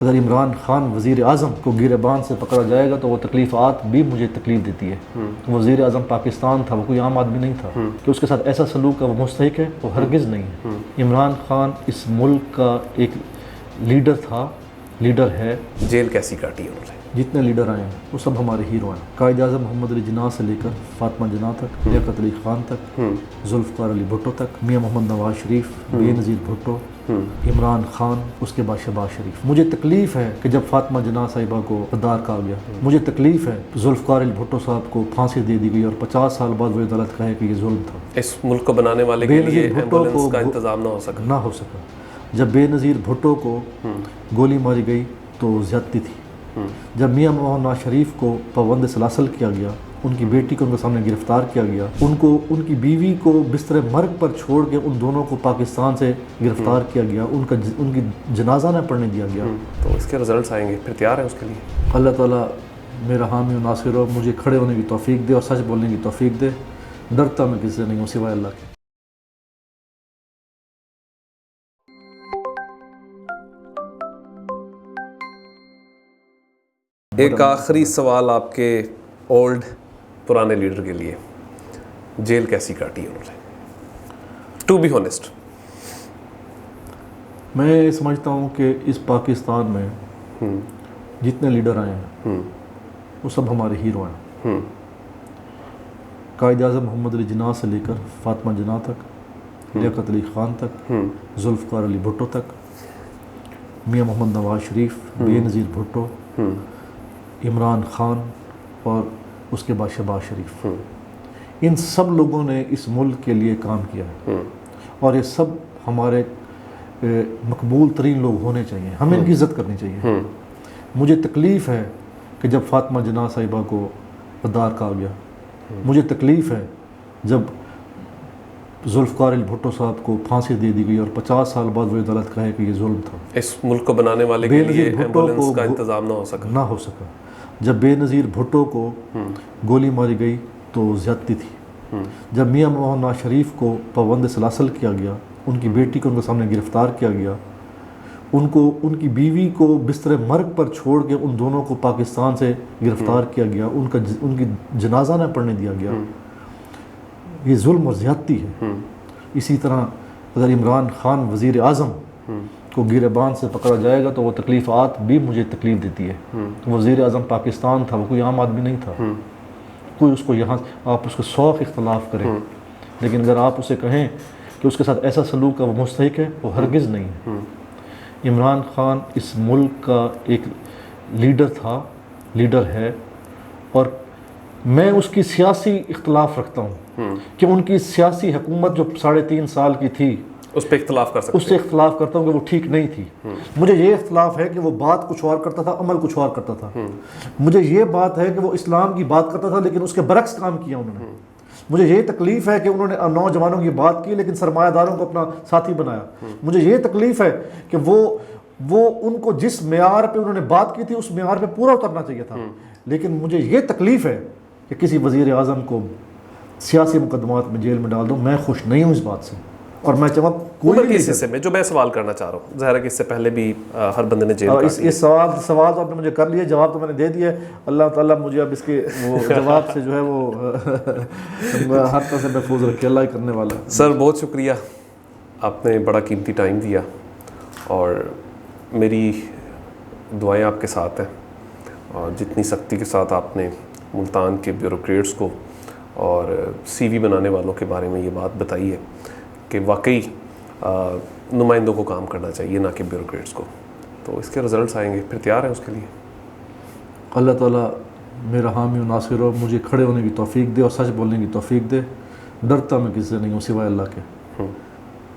اگر عمران خان وزیر اعظم کو گریبان سے پکڑا جائے گا تو وہ تکلیفات بھی مجھے تکلیف دیتی ہے۔ وزیر اعظم پاکستان تھا، وہ کوئی عام آدمی نہیں تھا کہ اس کے ساتھ ایسا سلوک کا وہ مستحق ہے، وہ ہرگز نہیں ہے۔ عمران خان اس ملک کا ایک لیڈر تھا، لیڈر ہے۔ جیل کیسی کاٹی انہوں نے؟ جتنے لیڈر آئے ہیں وہ سب ہمارے ہیرو ہیں، قائد اعظم محمد علی جناح سے لے کر فاطمہ جناح تک، لیاقت علی خان تک، ذوالفقار علی بھٹو تک، میاں محمد نواز شریف، بے نظیر بھٹو، عمران خان، اس کے بعد شہباز شریف۔ مجھے تکلیف ہے کہ جب فاطمہ جناح صاحبہ کو غدار کہا گیا، مجھے تکلیف ہے ذوالفقار علی بھٹو صاحب کو پھانسی دے دی گئی اور 50 سال بعد وہ عدالت کہے کہ یہ ظلم تھا۔ اس ملک کو بنانے والے کے لیے ایمبولینس کا انتظام نہ ہو سکا۔ جب بے نظیر بھٹو کو گولی ماری گئی تو زیادتی تھی۔ جب میاں محمد نواز شریف کو پابند سلاسل کیا گیا، ان کی بیٹی کو ان کے سامنے گرفتار کیا گیا، ان کی بیوی کو بستر مرگ پر چھوڑ کے ان دونوں کو پاکستان سے گرفتار کیا گیا، ان کی جنازہ نہ پڑھنے دیا گیا، تو اس کے رزلٹس آئیں گے، پھر تیار ہیں اس کے لیے؟ اللہ تعالیٰ میرا حامی و ناصر ہو، مجھے کھڑے ہونے کی توفیق دے اور سچ بولنے کی توفیق دے۔ ڈرتا میں کسی سے نہیں ہوں سوائے اللہ کے۔ ایک آخری سوال آپ کے اولڈ پرانے لیڈر کے لیے، جیل کیسی کاٹی انہوں نے؟ To be honest. میں سمجھتا ہوں کہ اس پاکستان میں جتنے لیڈر آئے ہیں وہ سب ہمارے ہیرو ہیں۔ قائد اعظم محمد علی جناح سے لے کر فاطمہ جناح تک، لیاقت علی خان تک، ذوالفقار علی بھٹو تک، میاں محمد نواز شریف، بے نظیر بھٹو، عمران خان اور اس کے بعد شہباز شریف، ان سب لوگوں نے اس ملک کے لیے کام کیا ہے اور یہ سب ہمارے مقبول ترین لوگ ہونے چاہیے، ہمیں ان کی عزت کرنی چاہیے۔ مجھے تکلیف ہے کہ جب فاطمہ جناح صاحبہ کو غدار کہا گیا، مجھے تکلیف ہے جب ذوالفقار علی بھٹو صاحب کو پھانسی دے دی گئی اور 50 سال بعد وہ عدالت کہے کہ یہ ظلم تھا۔ اس ملک کو بنانے والے کے لیے ایمبولینس کا انتظام نہ ہو سکا۔ جب بے نظیر بھٹو کو گولی ماری گئی تو زیادتی تھی۔ جب میاں محمد نواز شریف کو پابند سلاسل کیا گیا، ان کی بیٹی کو ان کے سامنے گرفتار کیا گیا، ان کی بیوی کو بستر مرگ پر چھوڑ کے ان دونوں کو پاکستان سے گرفتار کیا گیا، ان کی جنازہ نہ پڑھنے دیا گیا، یہ ظلم اور زیادتی ہے۔ اسی طرح اگر عمران خان وزیر اعظم کو گریبان سے پکڑا جائے گا تو وہ تکلیفات بھی مجھے تکلیف دیتی ہے۔ وزیر اعظم پاکستان تھا، وہ کوئی عام آدمی نہیں تھا۔ کوئی اس کو یہاں آپ اس کو 100 اختلاف کریں، لیکن اگر آپ اسے کہیں کہ اس کے ساتھ ایسا سلوک کا وہ مستحق ہے، وہ ہرگز نہیں ہے۔ عمران خان اس ملک کا ایک لیڈر تھا، لیڈر ہے، اور میں اس کی سیاسی اختلاف رکھتا ہوں کہ ان کی سیاسی حکومت جو 3.5 سال کی تھی اس پہ اختلاف کر سکتے ہیں، اس سے اختلاف کرتا ہوں کہ وہ ٹھیک نہیں تھی۔ مجھے یہ اختلاف ہے کہ وہ بات کچھ اور کرتا تھا، عمل کچھ اور کرتا تھا۔ مجھے یہ بات ہے کہ وہ اسلام کی بات کرتا تھا لیکن اس کے برعکس کام کیا انہوں نے۔ مجھے یہ تکلیف ہے کہ انہوں نے نوجوانوں کی بات کی لیکن سرمایہ داروں کو اپنا ساتھی بنایا۔ مجھے یہ تکلیف ہے کہ وہ ان کو جس معیار پہ انہوں نے بات کی تھی اس معیار پہ پورا اترنا چاہیے تھا، لیکن مجھے یہ تکلیف ہے کہ کسی وزیر اعظم کو سیاسی مقدمات میں جیل میں ڈال دوں۔ میں خوش نہیں ہوں اس بات سے، اور میں چاہوں کوئی اس حصے میں جو میں سوال کرنا چاہ رہا ہوں، ظاہر ہے کہ اس سے پہلے بھی ہر بندے نے جیل اس سوال تو آپ نے مجھے کر لیا، جواب تو میں نے دے دیا ہے۔ اللہ تعالیٰ مجھے اب اس کے وہ جواب سے جو ہے وہ ہر طرح سے محفوظ رکھے، اللہ ہی کرنے والا ہے۔ سر بہت شکریہ، آپ نے بڑا قیمتی ٹائم دیا، اور میری دعائیں آپ کے ساتھ ہیں، اور جتنی سختی کے ساتھ آپ نے ملتان کے بیوروکریٹس کو اور سی وی بنانے والوں کے بارے میں یہ بات بتائی ہے کہ واقعی نمائندوں کو کام کرنا چاہیے، نہ کہ بیوروکریٹس کو، تو اس کے رزلٹس آئیں گے، پھر تیار ہیں اس کے لیے؟ اللہ تعالیٰ میرا حامی و ناصر ہو، مجھے کھڑے ہونے کی توفیق دے اور سچ بولنے کی توفیق دے۔ ڈرتا میں کسی سے نہیں ہوں سوائے اللہ کے،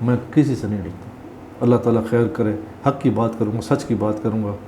میں کسی سے نہیں ڈرتا۔ اللہ تعالیٰ خیر کرے، حق کی بات کروں گا، سچ کی بات کروں گا۔